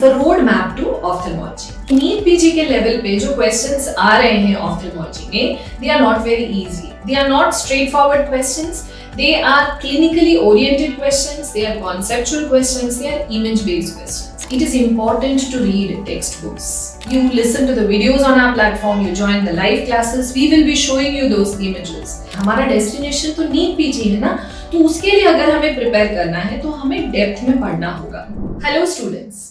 The road map to ophthalmology. NEET PG के level पे जो क्वेश्चंस आ रहे हैं ऑफ्थेल्मोलॉजी में, they are not very easy, they are not straight forward questions, they are clinically oriented questions, they are conceptual questions, they are image based questions. It is important to read textbooks. You listen to the videos on our platform, you join the live classes, we will be showing you those images. हमारा destination तो NEET PG है ना, तो उसके लिए अगर हमें prepare करना है तो हमें डेप्थ में पढ़ना होगा। Hello students,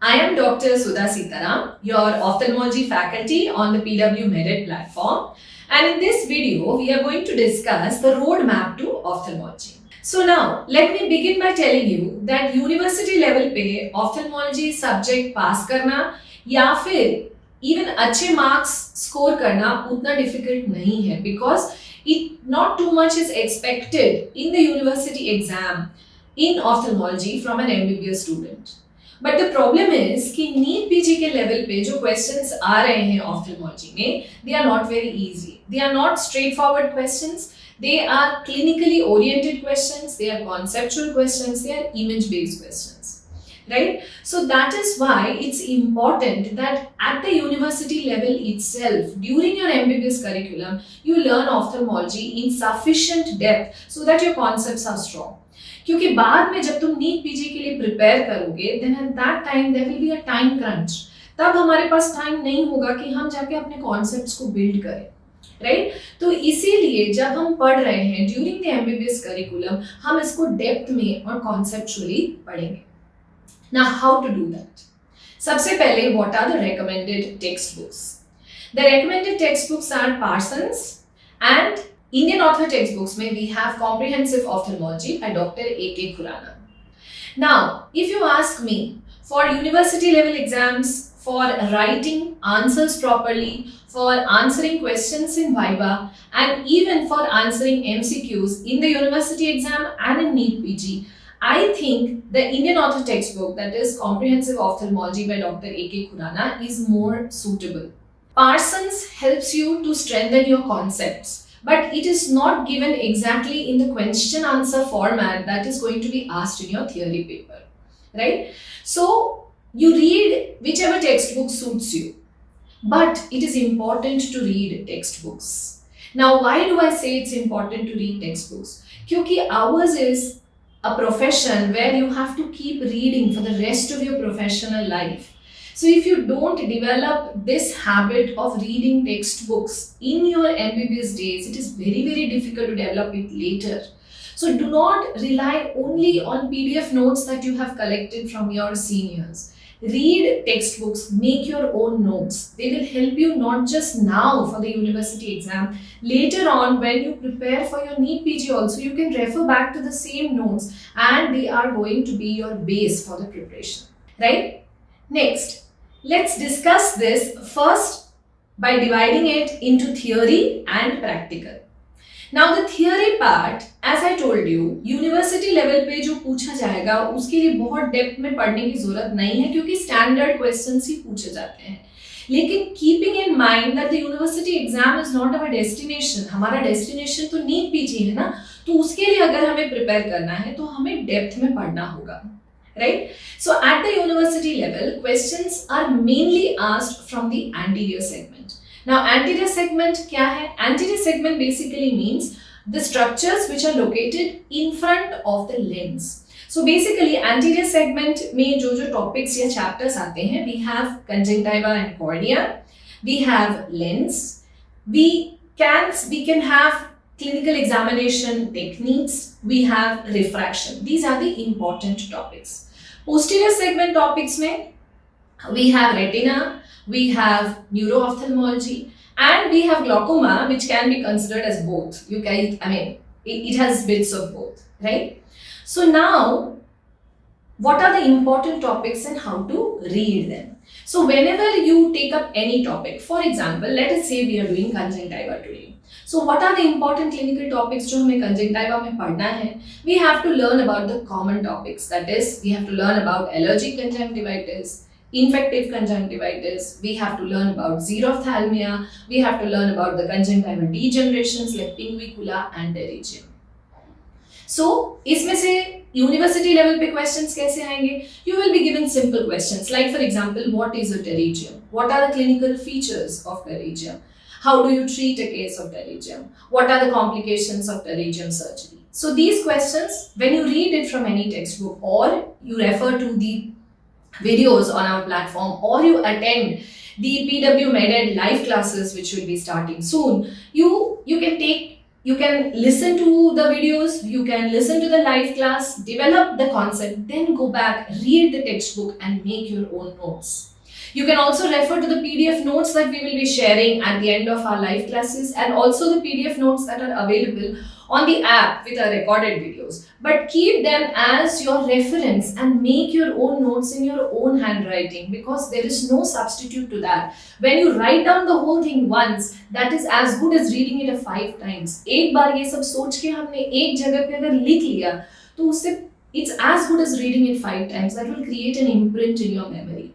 I am Dr. Sudha Sitaram, your ophthalmology faculty on the PW Merit platform. And in this video, we are going to discuss the roadmap to ophthalmology. So now, let me begin by telling you that university level पे ophthalmology subject pass करना या फिर even अच्छे marks score करना उतना difficult नहीं है, because it not too much is expected in the university exam in ophthalmology from an MBBS student. But the problem is कि नीट पीजी के लेवल पे जो क्वेश्चंस आ रहे हैं ऑफ्थेल्मोलॉजी में, they are not very easy, they are not straight forward questions, they are clinically oriented questions, they are conceptual questions, they are image based questions, right? So that is why it's important that at the university level itself, during your MBBS curriculum, you learn ophthalmology in sufficient depth so that your concepts are strong. क्योंकि बाद में जब तुम NEET PG के लिए prepare करोगे, then at that time there will be a time crunch. तब हमारे पास टाइम नहीं होगा कि हम जाके अपने कॉन्सेप्ट्स को बिल्ड करें, राइट? तो इसीलिए जब हम पढ़ रहे हैं ड्यूरिंग द एमबीबीएस करिकुलम, हम इसको डेप्थ में और कॉन्सेप्चुअली पढ़ेंगे। Now how to do that? सबसे पहले, what are the recommended text books? The recommended text books are Parsons and Indian author textbooks में we have Comprehensive Ophthalmology by Dr. A.K. Khurana. Now, if you ask me, for university level exams, for writing answers properly, for answering questions in Viva, and even for answering MCQs in the university exam and in NEET PG, I think the Indian author textbook, that is Comprehensive Ophthalmology by Dr. A.K. Khurana, is more suitable. Parsons helps you to strengthen your concepts, but it is not given exactly in the question answer format that is going to be asked in your theory paper, right? So you read whichever textbook suits you, but it is important to read textbooks. Now, why do I say it's important to read textbooks? Because ours is a profession where you have to keep reading for the rest of your professional life. So if you don't develop this habit of reading textbooks in your MBBS days, it is very, very difficult to develop it later. So do not rely only on PDF notes that you have collected from your seniors. Read textbooks, make your own notes. They will help you not just now for the university exam. Later on, when you prepare for your NEET PG also, you can refer back to the same notes and they are going to be your base for the preparation, right? Next, let's discuss this first by dividing it into theory and practical. Now the theory part, as I told you, university level पे जो पूछा जाएगा उसके लिए बहुत depth में पढ़ने की जरूरत नहीं है, क्योंकि स्टैंडर्ड क्वेश्चंस ही पूछे जाते हैं। लेकिन keeping in mind that the university exam is not our destination, हमारा डेस्टिनेशन तो नीट पीजी है ना, तो उसके लिए अगर हमें प्रिपेयर करना है तो हमें डेप्थ में पढ़ना होगा, right? So at the university level, questions are mainly asked from the anterior segment. Now anterior segment क्या है? Anterior segment basically means the structures which are located in front of the lens. So basically anterior segment में जो topics या chapters आते हैं, we have conjunctiva and cornea, we have lens, we can have clinical examination techniques, we have refraction. These are the important topics. Posterior segment topics में we have retina, we have neuro-ophthalmology, and we have glaucoma, which can be considered as both. It has bits of both, right? So now, what are the important topics and how to read them? So whenever you take up any topic, for example, let us say we are doing conjunctiva today. So what are the important clinical topics जो हमें conjunctiva में पढ़ना है? We have to learn about the common topics. That is, we have to learn about allergic conjunctivitis, infective conjunctivitis. We have to learn about xerophthalmia. We have to learn about the conjunctival degenerations like pinguicula and pterygium. So इसमें से university level पे questions कैसे आएंगे? You will be given simple questions like for example what is a pterygium, what are the clinical features of pterygium, how do you treat a case of pterygium, what are the complications of pterygium surgery. So these questions, when you read it from any textbook or you refer to the videos on our platform or you attend the PW MedEd live classes which will be starting soon, you can listen to the videos, you can listen to the live class, develop the concept, then go back, read the textbook and make your own notes. You can also refer to the PDF notes that we will be sharing at the end of our live classes and also the PDF notes that are available on the app with our recorded videos. But keep them as your reference and make your own notes in your own handwriting because there is no substitute to that. When you write down the whole thing once, that is as good as reading it 5 times. एक बार ये सब सोच के हमने एक जगह पे अगर लिख लिया तो उससे it's as good as reading it 5 times. That will create an imprint in your memory.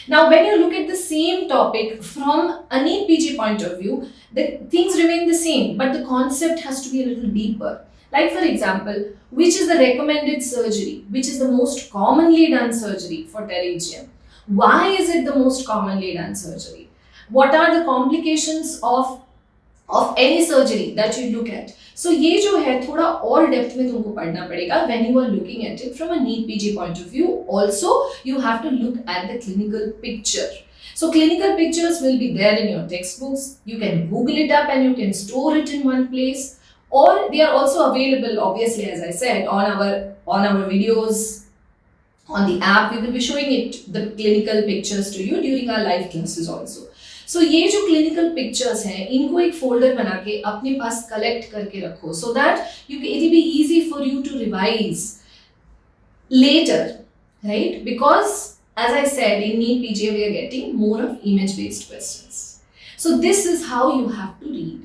Now, when you look at the same topic from a NEET PG point of view, the things remain the same, but the concept has to be a little deeper. Like for example, which is the recommended surgery? Which is the most commonly done surgery for pterygium? Why is it the most commonly done surgery? What are the complications of any surgery that you look at? So ये जो है थोड़ा और depth में तुमको पढ़ना पड़ेगा when you are looking at it from a NEET PG point of view. Also, you have to look at the clinical picture. So clinical pictures will be there in your textbooks. You can Google it up and you can store it in one place. Or they are also available, obviously, as I said, on our videos, on the app. We will be showing it, the clinical pictures to you during our live classes also. So ये जो clinical pictures हैं इनको एक folder बना के अपने पास collect करके रखो so that it will be easy for you to revise later, right? Because as I said in NEET PG we are getting more of image based questions. So this is how you have to read.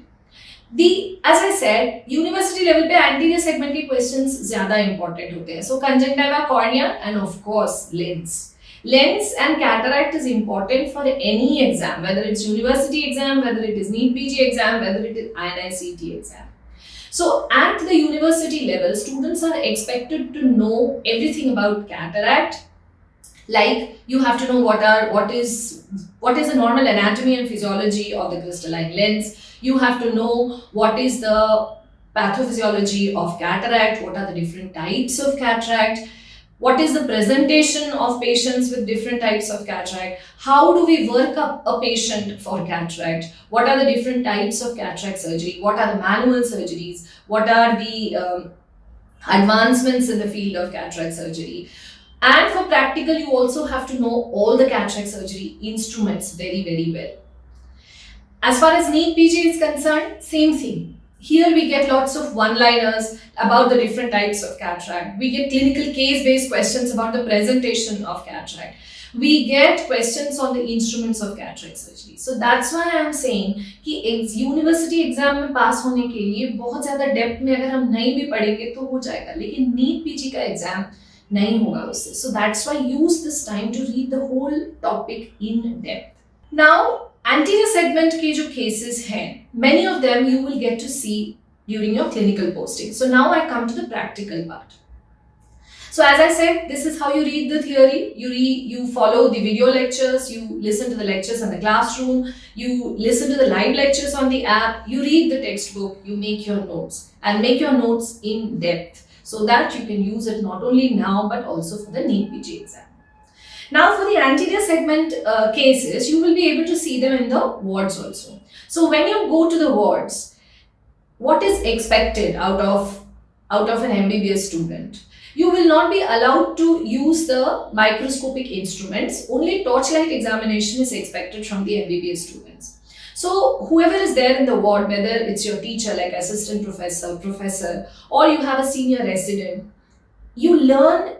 As I said, university level पे anterior segment के questions ज़्यादा important होते हैं. So conjunctiva, cornea and of course lens. Lens and cataract is important for any exam, whether it's university exam, whether it is NEET PG exam, whether it is INI-CET exam. So at the university level, students are expected to know everything about cataract. Like you have to know what is the normal anatomy and physiology of the crystalline lens. You have to know what is the pathophysiology of cataract, what are the different types of cataract. What is the presentation of patients with different types of cataract? How do we work up a patient for cataract? What are the different types of cataract surgery? What are the manual surgeries? What are the advancements in the field of cataract surgery? And for practical, you also have to know all the cataract surgery instruments very, very well. As far as NEET PG is concerned, same thing. Here we get lots of one-liners about the different types of cataract. We get clinical case-based questions about the presentation of cataract. We get questions on the instruments of cataract surgery. So that's why I am saying कि university exam में pass होने के लिए बहुत ज़्यादा depth में अगर हम नहीं भी पढ़ेंगे तो हो जाएगा, लेकिन NEET PG का exam नहीं होगा उससे. So that's why use this time to read the whole topic in depth. Now, anterior segment के जो cases हैं, many of them you will get to see during your clinical posting. So now I come to the practical part. So as I said, this is how you read the theory. You follow the video lectures, you listen to the lectures in the classroom, you listen to the live lectures on the app, you read the textbook, you make your notes and make your notes in depth so that you can use it not only now but also for the NEET PG exam. Now for the anterior segment cases, you will be able to see them in the wards also. So when you go to the wards, what is expected out of an MBBS student? You will not be allowed to use the microscopic instruments. Only torchlight examination is expected from the MBBS students. So whoever is there in the ward, whether it's your teacher like assistant professor, or you have a senior resident, you learn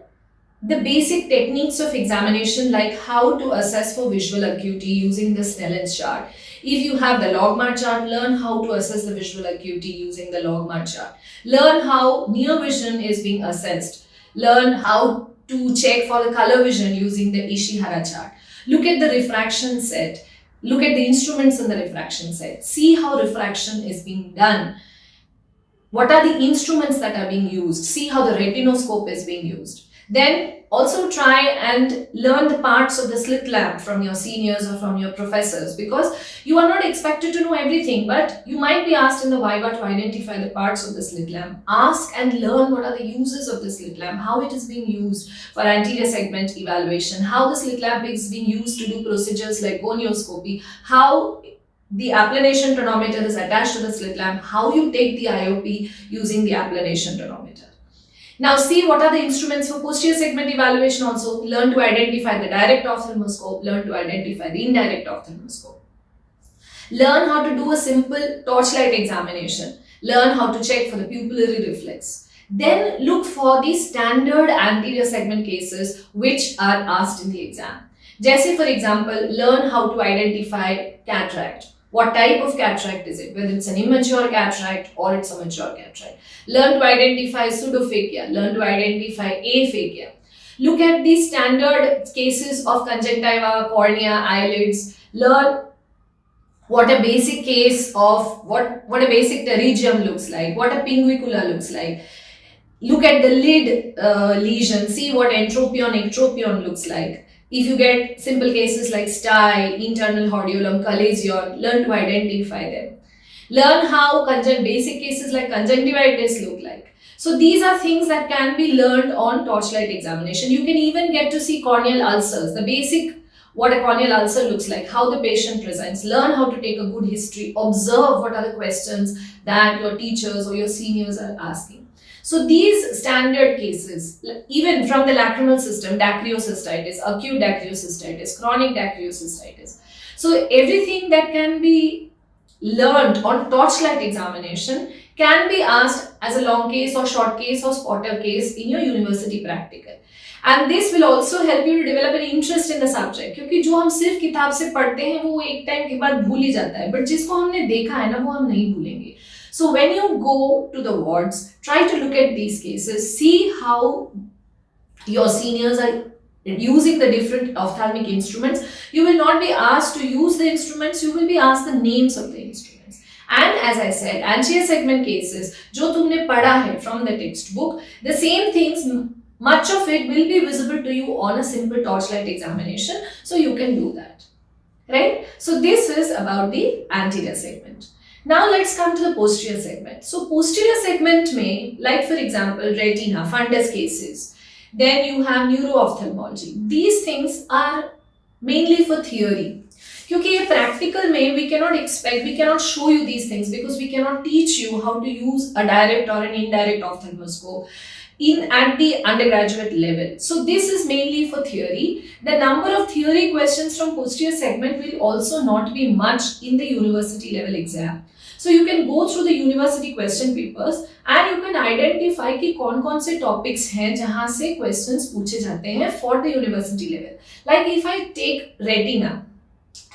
the basic techniques of examination like how to assess for visual acuity using the Snellen's chart. If you have the Logmar chart, learn how to assess the visual acuity using the Logmar chart. Learn how near vision is being assessed. Learn how to check for the color vision using the Ishihara chart. Look at the refraction set. Look at the instruments in the refraction set. See how refraction is being done. what are the instruments that are being used, see how the retinoscope is being used. Then also try and learn the parts of the slit lamp from your seniors or from your professors, because you are not expected to know everything, but you might be asked in the viva to identify the parts of the slit lamp. Ask and learn what are the uses of the slit lamp, how it is being used for anterior segment evaluation, how the slit lamp is being used to do procedures like gonioscopy, how the applanation tonometer is attached to the slit lamp, how you take the IOP using the applanation tonometer. Now see what are the instruments for posterior segment evaluation also. Learn to identify the direct ophthalmoscope, learn to identify the indirect ophthalmoscope. Learn how to do a simple torchlight examination. Learn how to check for the pupillary reflex. Then look for the standard anterior segment cases which are asked in the exam. Jaise for example, learn how to identify cataract. What type of cataract is it? Whether it's an immature cataract or it's a mature cataract. Learn to identify pseudophakia. Learn to identify aphakia. Look at the standard cases of conjunctiva, cornea, eyelids. Learn what a basic case of what a basic pterygium looks like, what a pinguicula looks like. Look at the lid lesion. See what entropion, ectropion looks like. If you get simple cases like stye, internal hordeolum, chalazion, learn to identify them. Learn how basic cases like conjunctivitis look like. So these are things that can be learned on torchlight examination. You can even get to see corneal ulcers, the basic what a corneal ulcer looks like, how the patient presents. Learn how to take a good history, observe what are the questions that your teachers or your seniors are asking. So these standard cases, even from the lacrimal system, dacryocystitis, acute dacryocystitis, chronic dacryocystitis. So everything that can be learned on torchlight examination can be asked as a long case or short case or spotter case in your university practical. And this will also help you to develop an interest in the subject, क्योंकि जो हम सिर्फ किताब से पढ़ते हैं वो एक टाइम के बाद भूल ही जाता है, बट जिसको हमने देखा है ना वो हम नहीं भूलेंगे. So when you go to the wards, try to look at these cases, see how your seniors are using the different ophthalmic instruments. You will not be asked to use the instruments, you will be asked the names of the instruments. And as I said, anterior segment cases, जो तुमने पढ़ा है from the textbook, the same things, much of it will be visible to you on a simple torchlight examination, so you can do that, right? So this is about the anterior segment. Now let's come to the posterior segment. So posterior segment may, like for example, retina, fundus cases, then you have neuro-ophthalmology. These things are mainly for theory. क्योंकि ये practical में we cannot show you these things because we cannot teach you how to use a direct or an indirect ophthalmoscope at the undergraduate level. So this is mainly for theory. The number of theory questions from posterior segment will also not be much in the university level exam. So you can go through the university question papers and you can identify कि कौन-कौन से topics हैं जहाँ से questions पूछे जाते हैं for the university level. Like if I take retina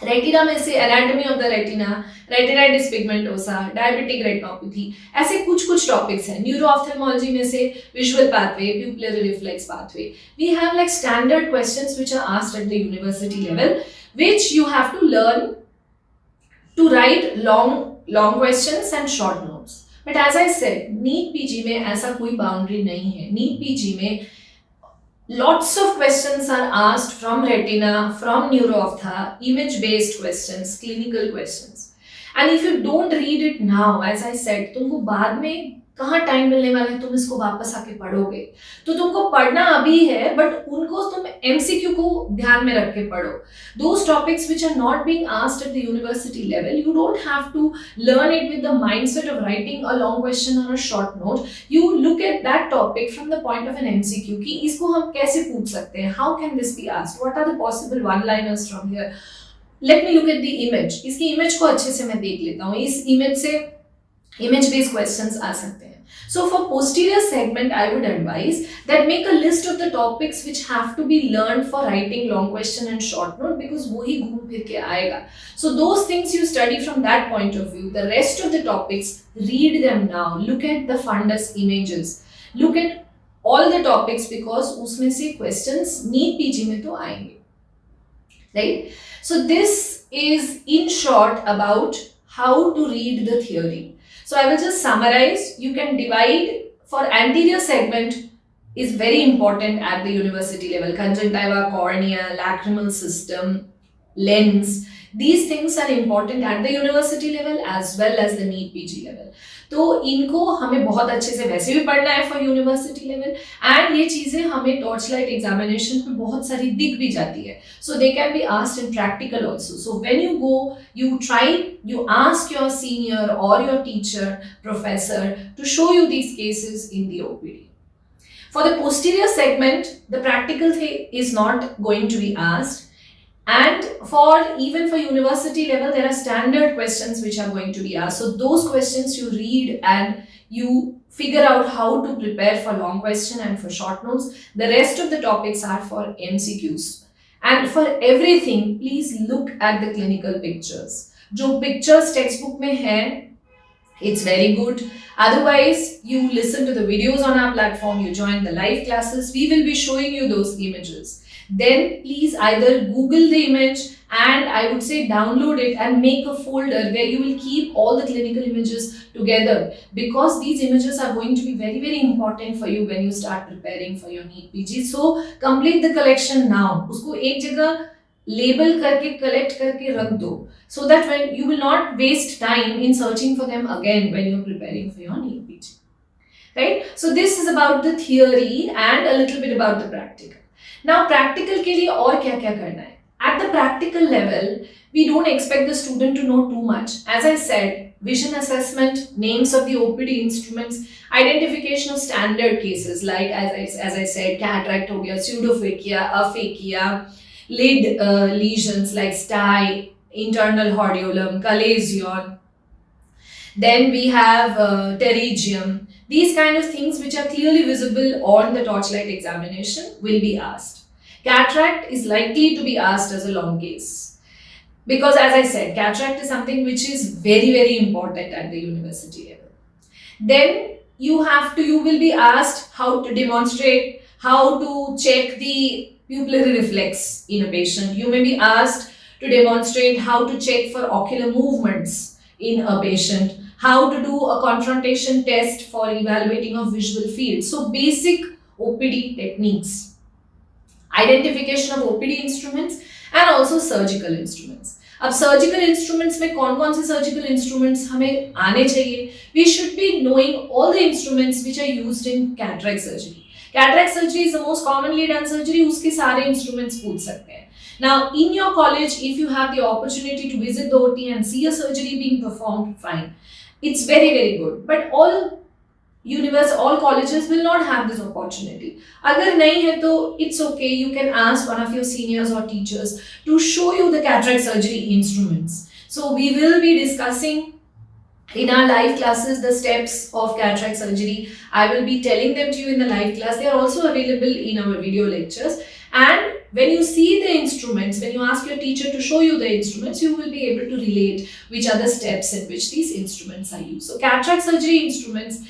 में से anatomy of the retina, retinitis pigmentosa, diabetic retinopathy, ऐसे कुछ topics हैं. Neuro-ophthalmology में से visual pathway, pupillary reflex pathway. We have like standard questions which are asked at the university level, which you have to learn to write long questions and short notes. But as I said, NEET PG में ऐसा कोई boundary नहीं है. NEET PG में lots of questions are asked from retina, from neuro-ophtha, image-based questions, clinical questions. And if you don't read it now, as I said, तुमको बाद में कहाँ टाइम मिलने वाला है, तुम इसको वापस आके पढ़ोगे. तो तुमको पढ़ना अभी है, बट उनको तुम MCQ को ध्यान में रख के पढ़ो. Those topics which are not being asked at the university level, you don't have to learn it with the mindset of writing a long question or a short note. You look at that topic from the point of an MCQ कि इसको हम कैसे पूछ सकते हैं, how can this be asked, what are the possible one-liners from here. Let me look at the image. इसकी image को अच्छे से मैं देख लेता हूँ. इस image से image based questions आ सकते हैं. So for posterior segment, I would advise that make a list of the topics which have to be learned for writing long question and short note, because वो ही घूम फिर के आएगा. So those things you study from that point of view. The rest of the topics, read them now. Look at the fundus images. Look at all the topics because उसमें से questions NEET PG में तो आएंगे, right? So this is in short about how to read the theory. So I will just summarize. You can divide for anterior segment is very important at the university level. Conjunctiva, cornea, lacrimal system, lens. These things are important at the university level as well as the NEET PG level. तो इनको हमें बहुत अच्छे से वैसे भी पढ़ना है फॉर यूनिवर्सिटी लेवल, एंड ये चीजें हमें टॉर्च लाइट एग्जामिनेशन में बहुत सारी दिख भी जाती है. So they can be asked in practical also. So when you go, you try, you ask your senior or your teacher, professor to show you these cases in the OPD. For the posterior segment, the practical thing is not going to be asked. And even for university level, there are standard questions which are going to be asked. So those questions you read and you figure out how to prepare for long question and for short notes. The rest of the topics are for MCQs. And for everything, please look at the clinical pictures. जो pictures textbook में है, it's very good. Otherwise, you listen to the videos on our platform, you join the live classes, we will be showing you those images. Then please either Google the image and I would say download it and make a folder where you will keep all the clinical images together, because these images are going to be very, very important for you when you start preparing for your NEET PG. So complete the collection now. उसको एक जगह label करके collect करके रख दो, so that when you will not waste time in searching for them again when you're preparing for your NEET PG. Right? So this is about the theory and a little bit about the practical. Now practical के लिए और क्या क्या करना है? At the practical level, we don't expect the student to know too much. As I said, vision assessment, names of the OPD instruments, identification of standard cases like as I said, cataract हो गया, pseudophakia, aphakia, lid lesions like stye, internal hordeolum, chalazion. Then we have pterygium. These kind of things which are clearly visible on the torchlight examination will be asked. Cataract is likely to be asked as a long case, because as I said, cataract is something which is very, very important at the university level. Then you will be asked how to demonstrate, how to check the pupillary reflex in a patient. You may be asked to demonstrate how to check for ocular movements in a patient, how to do a confrontation test for evaluating of visual field. So basic OPD techniques, identification of OPD instruments and also surgical instruments. अब surgical instruments में कौन-कौन से surgical instruments हमें आने चाहिए? We should be knowing all the instruments which are used in cataract surgery. Cataract surgery is the most commonly done surgery. उसके सारे instruments पूछ सकते हैं. Now, in your college, if you have the opportunity to visit the OT and see a surgery being performed, fine. It's very, very good. But all colleges will not have this opportunity. अगर नहीं है तो it's okay. You can ask one of your seniors or teachers to show you the cataract surgery instruments. So we will be discussing in our live classes the steps of cataract surgery. I will be telling them to you in the live class. They are also available in our video lectures. And when you see the instruments, when you ask your teacher to show you the instruments, you will be able to relate which are the steps in which these instruments are used. So cataract surgery instruments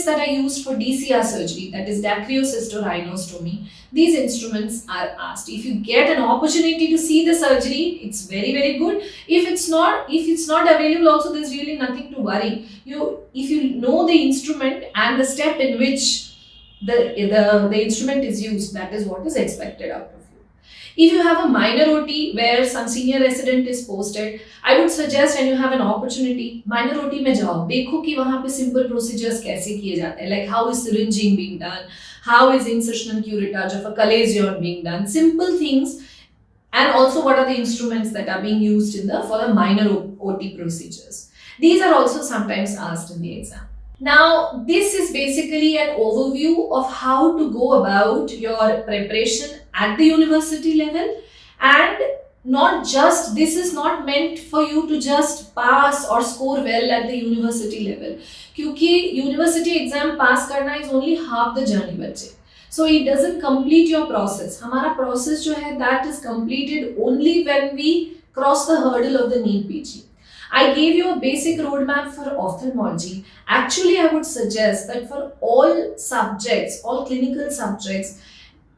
that are used for DCR surgery, that is dacryocysto-rhinostomy, these instruments are asked. If you get an opportunity to see the surgery, it's very, very good. If it's not available also, there's really nothing to worry. If you know the instrument and the step in which the instrument is used, that is what is expected out of you. If you have a minor OT where some senior resident is posted, I would suggest when you have an opportunity, minor OT में जाओ, देखो कि वहाँ पे simple procedures कैसे किए जाते हैं, like how is syringing being done, how is insertion and curettage of a chalazion being done, simple things, and also what are the instruments that are being used for the minor OT procedures. These are also sometimes asked in the exam. Now, this is basically an overview of how to go about your preparation at the university level, and this is not meant for you to just pass or score well at the university level, क्योंकि university exam pass करना is only half the journey बच्चे. So it doesn't complete your process. हमारा process जो है that is completed only when we cross the hurdle of the NEET PG. I gave you a basic roadmap for ophthalmology. Actually, I would suggest that for all subjects, all clinical subjects,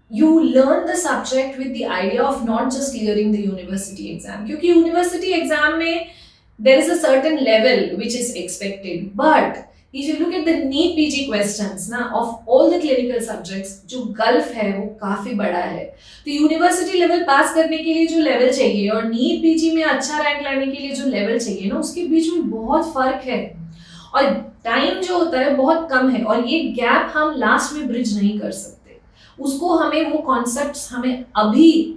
you learn the subject with the idea of not just clearing the university exam. क्योंकि university exam में there is a certain level which is expected. But if you look at the NEET PG questions ना of all the clinical subjects, जो gulf है वो काफी बड़ा है. तो यूनिवर्सिटी लेवल पास करने के लिए जो लेवल चाहिए और नीट पीजी में अच्छा रैंक लाने के लिए जो लेवल चाहिए ना, उसके बीच में बहुत फर्क है और टाइम जो होता है बहुत कम है और ये गैप हम लास्ट में ब्रिज नहीं कर सकते. उसको हमें वो कॉन्सेप्ट्स हमें अभी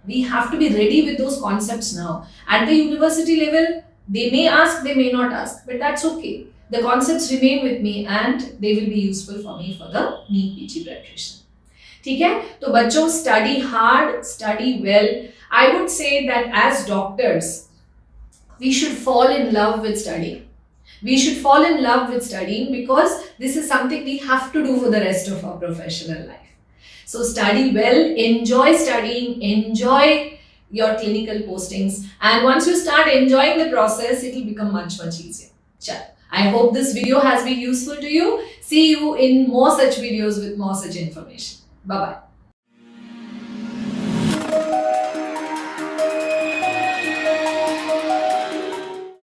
we have to be ready with those concepts now. At the university level, they may ask, they may not ask, but that's okay. The concepts remain with me and they will be useful for me for the NEET PG preparation. ठीक है, तो बच्चों study hard, study well. I would say that as doctors, we should fall in love with studying. We should fall in love with studying because this is something we have to do for the rest of our professional life. So study well, enjoy studying, enjoy your clinical postings, and once you start enjoying the process, it will become much easier. Chal. I hope this video has been useful to you. See you in more such videos with more such information. Bye-bye.